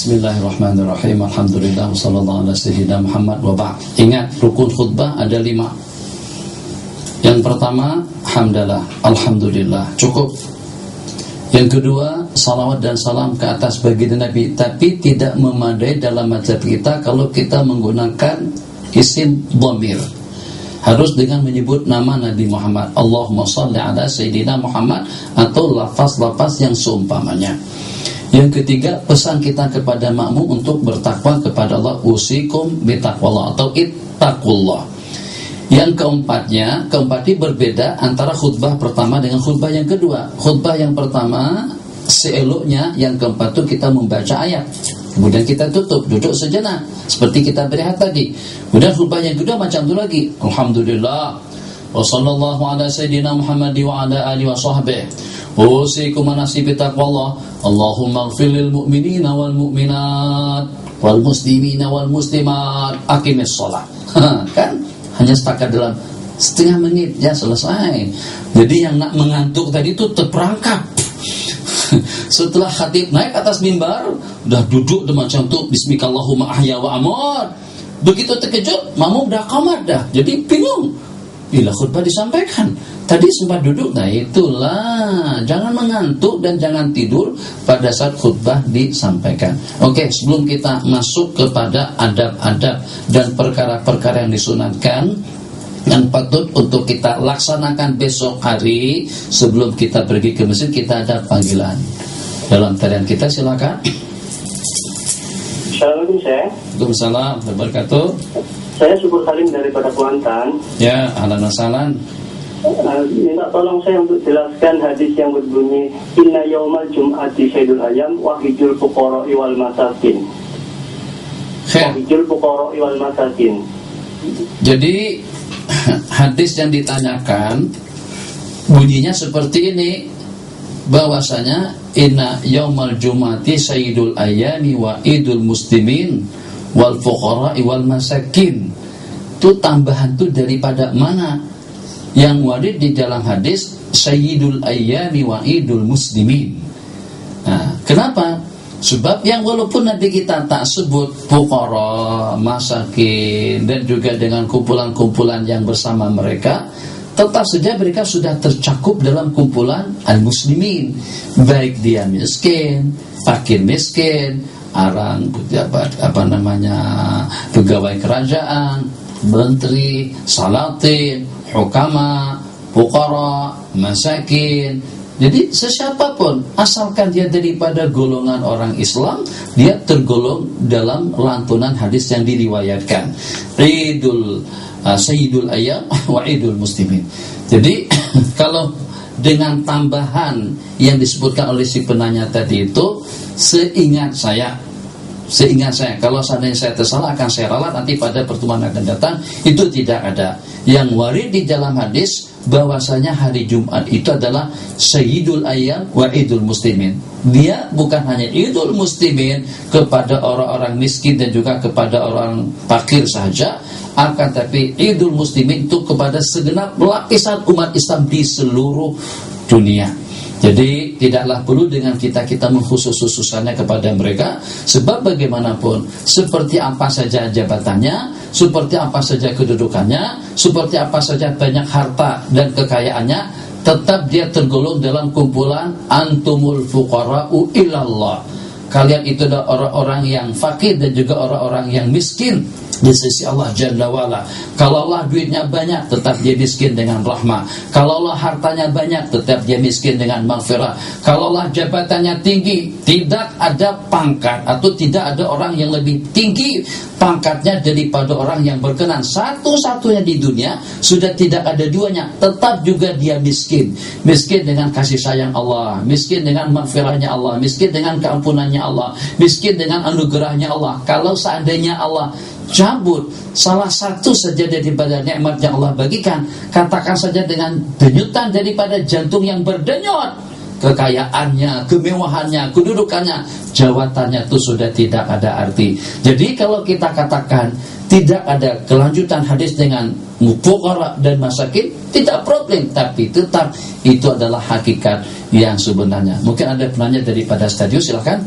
Bismillahirrahmanirrahim. Alhamdulillah wassallallahu ala sayyidina Muhammad wa ba'd. Ingat, rukun khutbah ada 5. Yang pertama, hamdalah, alhamdulillah, cukup. Yang kedua, salawat dan salam ke atas baginda Nabi. Tapi tidak memadai dalam mazhab kita kalau kita menggunakan isim dhamir. Harus dengan menyebut nama Nabi Muhammad, Allahumma shalli ala sayyidina Muhammad, atau lafaz-lafaz yang seumpamanya. Yang ketiga, pesan kita kepada makmum untuk bertakwa kepada Allah, usikum bitaqwallah atau ittaqullah. Yang keempatnya berbeda antara khutbah pertama dengan khutbah yang kedua. Khutbah yang pertama seeloknya, yang keempat itu kita membaca ayat, kemudian kita tutup, duduk sejenak seperti kita berehat tadi. Kemudian khutbah yang kedua macam itu lagi, alhamdulillah wa sallallahu ala sayyidina Muhammad wa ala alihi wa sahbihi usikum nasibi taqwallah Allahumma ighfir lil mu'minina wal mu'minat wal muslimina wal muslimat aqimis shalah. Kan hanya sepakat dalam setengah menit, ya selesai. Jadi yang nak mengantuk tadi itu terperangkap. Setelah khatib naik atas mimbar, udah duduk macam tu, bismikallahumma ahya wa amut. Begitu terkejut, makmum dah qamat dah. Jadi bingung. Bila khutbah disampaikan, tadi sempat duduk. Nah itulah, jangan mengantuk dan jangan tidur pada saat khutbah disampaikan. Oke, sebelum kita masuk kepada adab-adab dan perkara-perkara yang disunatkan yang patut untuk kita laksanakan besok hari sebelum kita pergi ke masjid, kita ada panggilan dalam tarian kita. Silakan. Assalamualaikum Syekh. Waalaikumsalam warahmatullahi wabarakatuh. Saya Syukur Salim daripada Kuantan. Ya, ahlan wa sahlan. Minta tolong saya untuk jelaskan hadis yang berbunyi inna yaumal jum'ati sayyidul ayam wa hijul fuqara'i wal masakin. Hijul fuqara'i wal masakin. Jadi hadis yang ditanyakan bunyinya seperti ini, bahwasanya inna yaumal jum'ati sayyidul ayami wa idul muslimin wal fuqara'i wal masakin. Itu tambahan itu daripada mana? Yang warid di dalam hadis sayyidul ayyami wa idul muslimin. Nah, kenapa? Sebab yang walaupun Nabi kita tak sebut fuqara, masakin, dan juga dengan kumpulan-kumpulan yang bersama mereka, tetap saja mereka sudah tercakup dalam kumpulan al-muslimin. Baik dia miskin, fakir miskin, orang pejabat pegawai kerajaan, menteri, salatin, hukama, fuqara, masakin. Jadi sesiapapun asalkan dia daripada golongan orang Islam, dia tergolong dalam lantunan hadis yang diriwayatkan. Sayyidul ayyam wa idul muslimin. Jadi kalau dengan tambahan yang disebutkan oleh si penanya tadi itu, seingat saya, kalau seandainya saya tersalah akan saya ralat nanti pada pertemuan akan datang. Itu tidak ada. Yang warid di dalam hadis bahwasanya hari Jumat itu adalah Sayyidul Ayyam wa Idul Muslimin. Dia bukan hanya Idul Muslimin kepada orang-orang miskin dan juga kepada orang fakir saja, akan tapi Idul Muslimin itu kepada segenap lapisan umat Islam di seluruh dunia. Jadi tidaklah perlu dengan kita mengkhusus-khususannya kepada mereka. Sebab bagaimanapun, seperti apa saja jabatannya, seperti apa saja kedudukannya, seperti apa saja banyak harta dan kekayaannya, tetap dia tergolong dalam kumpulan antumul fuqara'u ilallah. Kalian itu adalah orang-orang yang fakir dan juga orang-orang yang miskin di sisi Allah Jalla wa'ala. Kalau Allah duitnya banyak, tetap dia miskin dengan rahmah. Kalau Allah hartanya banyak, tetap dia miskin dengan maghfirah. Kalau Allah jabatannya tinggi, tidak ada pangkat atau tidak ada orang yang lebih tinggi pangkatnya daripada orang yang berkenan. Satu-satunya di dunia, sudah tidak ada duanya, tetap juga dia miskin. Miskin dengan kasih sayang Allah, miskin dengan maghfirahnya Allah, miskin dengan keampunannya Allah, miskin dengan anugerahnya Allah. Kalau seandainya Allah cabut salah satu saja daripada nikmat yang Allah bagikan, katakan saja dengan denyutan daripada jantung yang berdenyut, kekayaannya, kemewahannya, kedudukannya, jawatannya itu sudah tidak ada arti. Jadi kalau kita katakan tidak ada kelanjutan hadis dengan fuqara dan masakin, tidak problem, tapi tetap itu adalah hakikat yang sebenarnya. Mungkin ada penanya daripada stadion, silakan.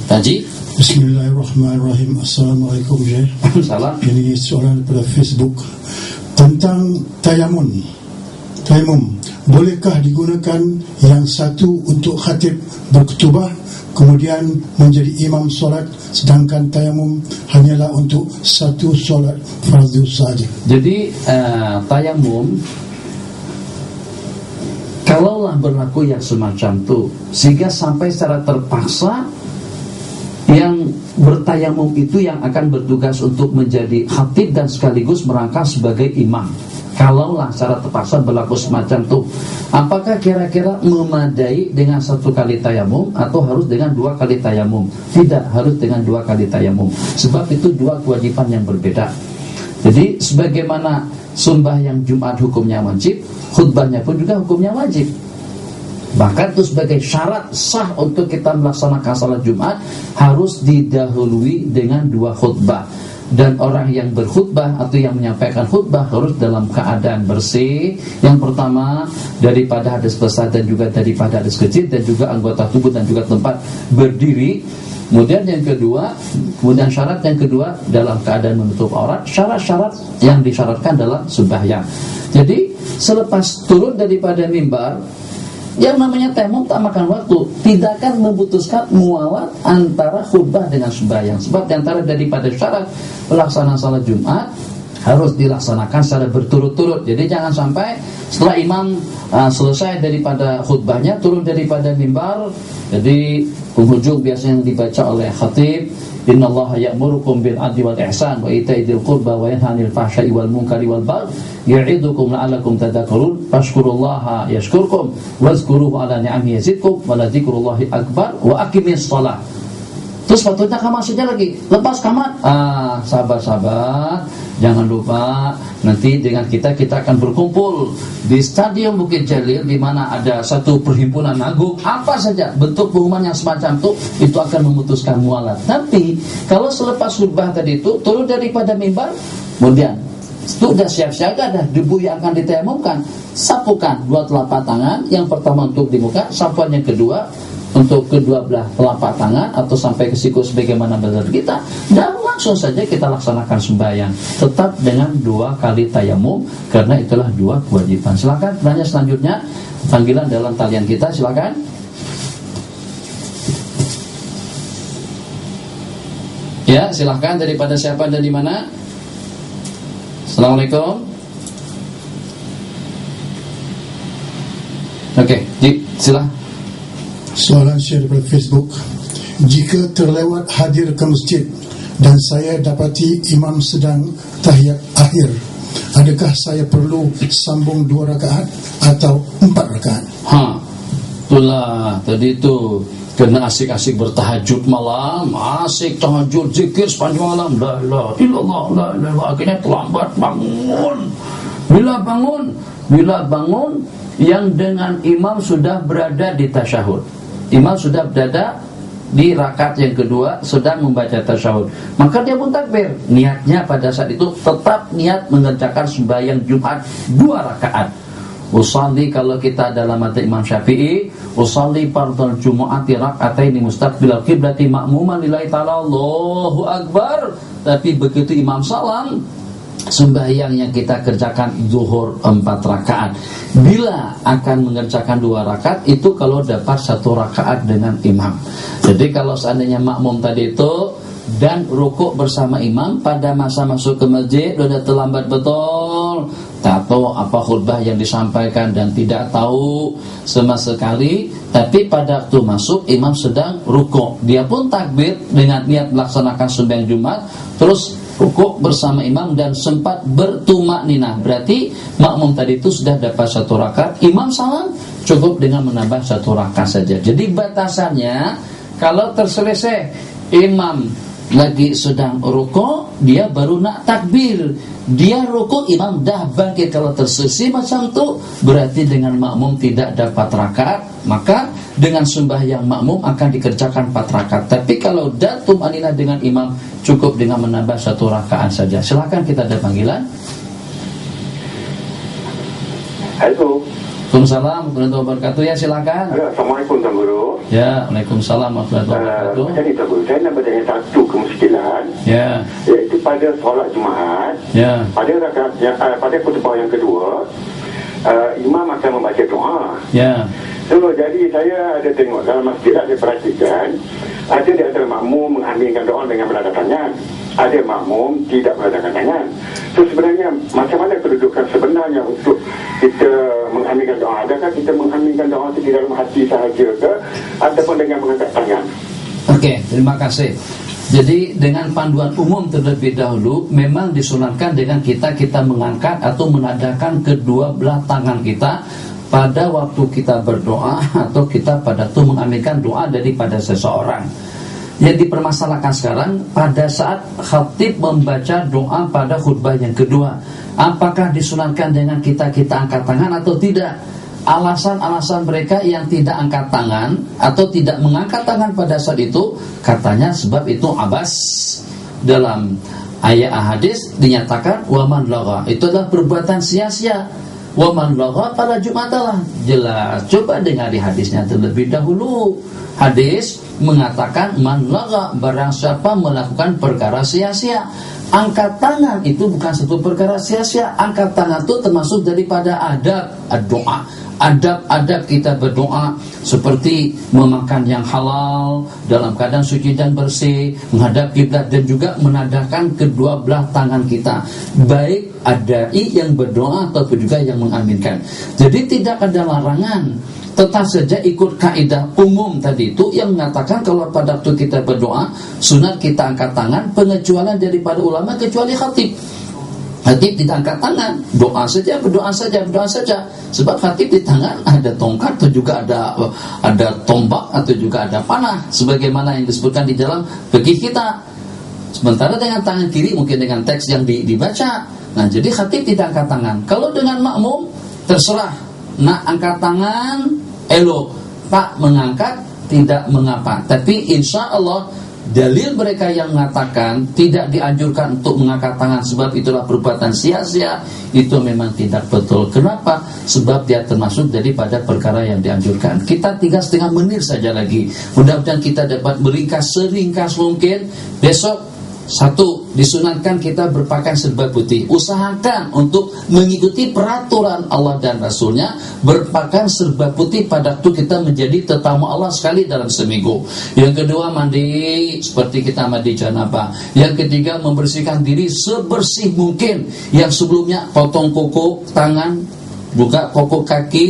Haji. Bismillahirrahmanirrahim. Assalamualaikum Syekh. Salam. Ini soalan pada Facebook tentang tayamum. Bolehkah digunakan yang satu untuk khatib berkhutbah kemudian menjadi imam solat, sedangkan tayamum hanyalah untuk satu solat fardu saja? Jadi tayamum kalaulah berlaku yang semacam itu, sehingga sampai secara terpaksa yang bertayamum itu yang akan bertugas untuk menjadi khatib dan sekaligus merangkap sebagai imam. Kalaulah secara terpaksa berlaku semacam itu, apakah kira-kira memadai dengan satu kali tayamum atau harus dengan 2 kali tayamum? Tidak, harus dengan 2 kali tayamum. Sebab itu 2 kewajiban yang berbeda. Jadi sebagaimana sembahyang Jumat hukumnya wajib, khutbahnya pun juga hukumnya wajib. Bahkan itu sebagai syarat sah untuk kita melaksanakan salat Jumat harus didahului dengan 2 khutbah. Dan orang yang berkhutbah atau yang menyampaikan khutbah harus dalam keadaan bersih. Yang pertama daripada hadas besar dan juga daripada hadas kecil, dan juga anggota tubuh dan juga tempat berdiri. Kemudian yang kedua, kemudian syarat yang kedua dalam keadaan menutup aurat. Syarat-syarat yang disyaratkan dalam sembahyang. Jadi selepas turun daripada mimbar, yang namanya tayamum tak makan waktu, tidak akan memutuskan mualat antara khutbah dengan sembahyang. Sebab di antara daripada syarat pelaksanaan salat Jumat harus dilaksanakan secara berturut-turut. Jadi jangan sampai setelah imam selesai daripada khutbahnya, turun daripada mimbar, jadi penghujung biasanya yang dibaca oleh khatib, innallaha ya'murukum bil 'adli wal ihsan wa ita'i dzil qurba wa yanha 'anil fahsya'i wal munkari wal baghi ya'idukum la'allakum tadhakkarun fashkurullaha yashkurkum wazkuruhu 'ala ni'amihi yazidkum wa la dzikrullahi akbar wa aqimis shalah. Terus sepatutnya kamar saja lagi. Lepas kamar, sabar-sabar, jangan lupa nanti dengan kita akan berkumpul di Stadion Bukit Jalil, di mana ada satu perhimpunan agung. Apa saja bentuk pengumuman yang semacam itu akan memutuskan mualat. Tapi kalau selepas khutbah tadi itu turun daripada mimbar, kemudian sudah siap-siaga dah debu yang akan ditayamumkan, sapukan 2 telapak tangan. Yang pertama untuk di muka, sapuan yang kedua untuk kedua belah telapak tangan atau sampai ke siku sebagaimana benar kita, dan langsung saja kita laksanakan sembahyang tetap dengan 2 kali tayamum, karena itulah 2 kewajiban. Silakan tanya selanjutnya, panggilan dalam talian kita, silakan. Ya, silakan, daripada siapa dan di mana? Assalamualaikum. Oke, silakan. Soalan share daripada Facebook. Jika terlewat hadir ke masjid dan saya dapati imam sedang tahiyat akhir, adakah saya perlu sambung 2 rakaat atau 4 rakaat? Itulah tadi itu kena asik-asik bertahajud malam, asik tahajud zikir sepanjang malam, la ilaha illallah, la ilaha illallah, akhirnya terlambat bangun. Bila bangun yang dengan imam sudah berada di tasyahud, imam sudah berada di rakaat yang kedua sedang membaca tasyahud, maka dia pun takbir. Niatnya pada saat itu tetap niat mengerjakan sembahyang Jumat 2 rakaat. Usalli, kalau kita dalam mata Imam Syafi'i, usalli fardhal jumu'ati rak'ataini mustaqbilal qiblati ma'muman lillahi ta'ala, Allahu akbar. Tapi begitu imam salam, sembahyang yang kita kerjakan zuhur 4 rakaat. Bila akan mengerjakan 2 rakaat itu kalau dapat 1 rakaat dengan imam. Jadi kalau seandainya makmum tadi itu dan rukuk bersama imam pada masa masuk ke masjid sudah terlambat betul, tak tahu apa khutbah yang disampaikan dan tidak tahu sama sekali, tapi pada waktu masuk imam sedang rukuk, dia pun takbir dengan niat melaksanakan sembahyang Jumat, terus rukuk bersama imam dan sempat bertumakninah, berarti makmum tadi itu sudah dapat 1 rakaat. Imam salam, cukup dengan menambah 1 rakaat saja. Jadi batasannya kalau terselesai imam lagi sedang rukuk, dia baru nak takbir, dia rukuk, imam dah bangkit. Kalau tersisi macam tu, berarti dengan makmum tidak dapat rakaat, maka dengan sembahyang makmum akan dikerjakan 4 rakaat. Tapi kalau datum aninah dengan imam, cukup dengan menambah 1 rakaat saja. Silakan, kita ada panggilan. Halo. Waalaikumsalam warahmatullahi wabarakatuh. Ya, silakan. Assalamualaikum Tuan Guru. Ya, Waalaikumsalam warahmatullahi wabarakatuh. Jadi Tuan Guru, saya nak bertanya satu kemuskilan. Ya. Iaitu pada solat Jumaat. Ya. Pada rakaat pada khutbah yang kedua, imam akan membaca doa. Ya. So, jadi saya ada tengok dalam masjid, ada perhatikan, ada di antara makmum mengambilkan doa dengan melangkah tangan, ada makmum tidak melangkah tangan. So sebenarnya macam mana kedudukan sebenarnya untuk kita mengambilkan doa? Adakah kita mengambilkan doa itu di dalam hati sahaja ke, ataupun dengan mengangkat tangan? Oke, terima kasih. Jadi dengan panduan umum terlebih dahulu, memang disunatkan dengan kita mengangkat atau menadakan kedua belah tangan kita pada waktu kita berdoa atau kita pada itu mengaminkan doa daripada seseorang. Yang dipermasalahkan sekarang pada saat khatib membaca doa pada khutbah yang kedua, apakah disunatkan dengan kita angkat tangan atau tidak? Alasan-alasan mereka yang tidak angkat tangan atau tidak mengangkat tangan pada saat itu, katanya sebab itu abas. Dalam ayat hadis dinyatakan waman lagha, itu adalah perbuatan sia-sia. Waman lagha pada Jumatalah. Jelas. Coba dengar di hadisnya terlebih dahulu. Hadis mengatakan man lagha, barang siapa melakukan perkara sia-sia. Angkat tangan itu bukan satu perkara sia-sia. Angkat tangan itu termasuk daripada adab doa. Adab-adab kita berdoa seperti memakan yang halal dalam keadaan suci dan bersih, menghadap kiblat, dan juga menadakan kedua belah tangan kita, baik adai yang berdoa ataupun juga yang mengaminkan. Jadi tidak ada larangan, tetap saja ikut kaidah umum tadi itu yang mengatakan kalau pada waktu kita berdoa sunat kita angkat tangan, pengecualian daripada ulama kecuali khatib. Khatib tidak angkat tangan, doa saja, berdoa saja. Sebab khatib di tangan ada tongkat atau juga ada tombak atau juga ada panah, sebagaimana yang disebutkan di dalam fikih kita. Sementara dengan tangan kiri mungkin dengan teks yang dibaca. Nah, jadi khatib tidak angkat tangan. Kalau dengan makmum terserah, nak angkat tangan elok, tak mengangkat tidak mengapa. Tapi insya Allah dalil mereka yang mengatakan tidak dianjurkan untuk mengangkat tangan sebab itulah perbuatan sia-sia, itu memang tidak betul. Kenapa? Sebab dia termasuk daripada perkara yang dianjurkan. Kita 3,5 menit saja lagi. Mudah-mudahan kita dapat meringkas seringkas mungkin. Besok, satu, disunatkan kita berpakaian serba putih. Usahakan untuk mengikuti peraturan Allah dan Rasulnya, berpakaian serba putih pada waktu kita menjadi tetamu Allah sekali dalam seminggu. Yang kedua, mandi seperti kita mandi janabah. Yang ketiga, membersihkan diri sebersih mungkin. Yang sebelumnya potong kuku tangan, buka kuku kaki.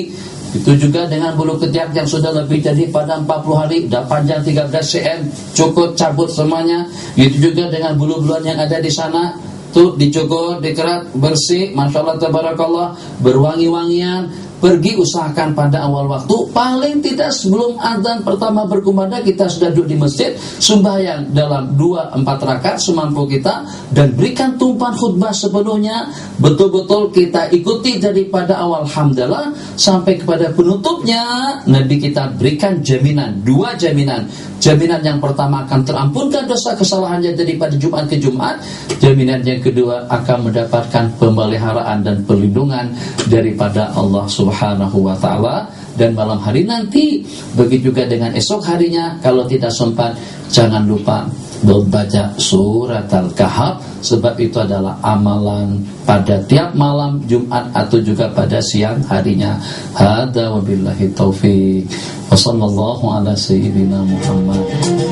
Itu juga dengan bulu ketiak yang sudah lebih jadi pada 40 hari, dah panjang 13 cm, cukup cabut semuanya. Itu juga dengan bulu-buluan yang ada di sana, tuh dicukur, dikerat, bersih, masya Allah tabarakallah, berwangi-wangian. Pergi usahakan pada awal waktu, paling tidak sebelum azan pertama berkumandang kita sudah duduk di masjid, sembahyang dalam 2-4 rakaat semampu kita, dan berikan tumpuan khutbah sepenuhnya. Betul-betul kita ikuti daripada awal hamdalah sampai kepada penutupnya. Nabi kita berikan jaminan, 2 jaminan. Jaminan yang pertama akan terampunkan dosa kesalahannya daripada Jumat ke Jumat. Jaminan yang kedua akan mendapatkan pemeliharaan dan perlindungan daripada Allah Subhanahu wa ta'ala. Dan malam hari nanti, begitu juga dengan esok harinya, kalau tidak sempat, jangan lupa membaca surat Al-Kahf, sebab itu adalah amalan pada tiap malam Jumat atau juga pada siang harinya. Hada wabillahi taufiq. Wa sallallahu ala sayyidina Muhammad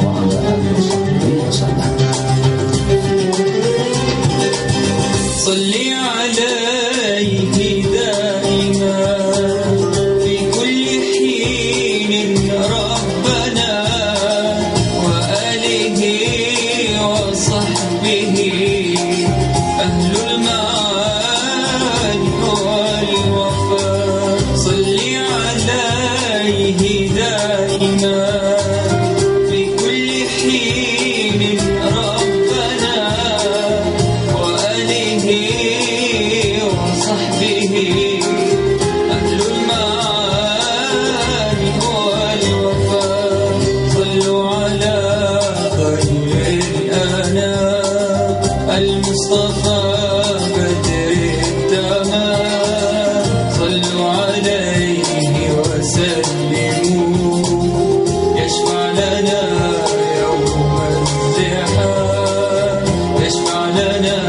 wa ala alihi wasallam. Salli alaihi دائما لنا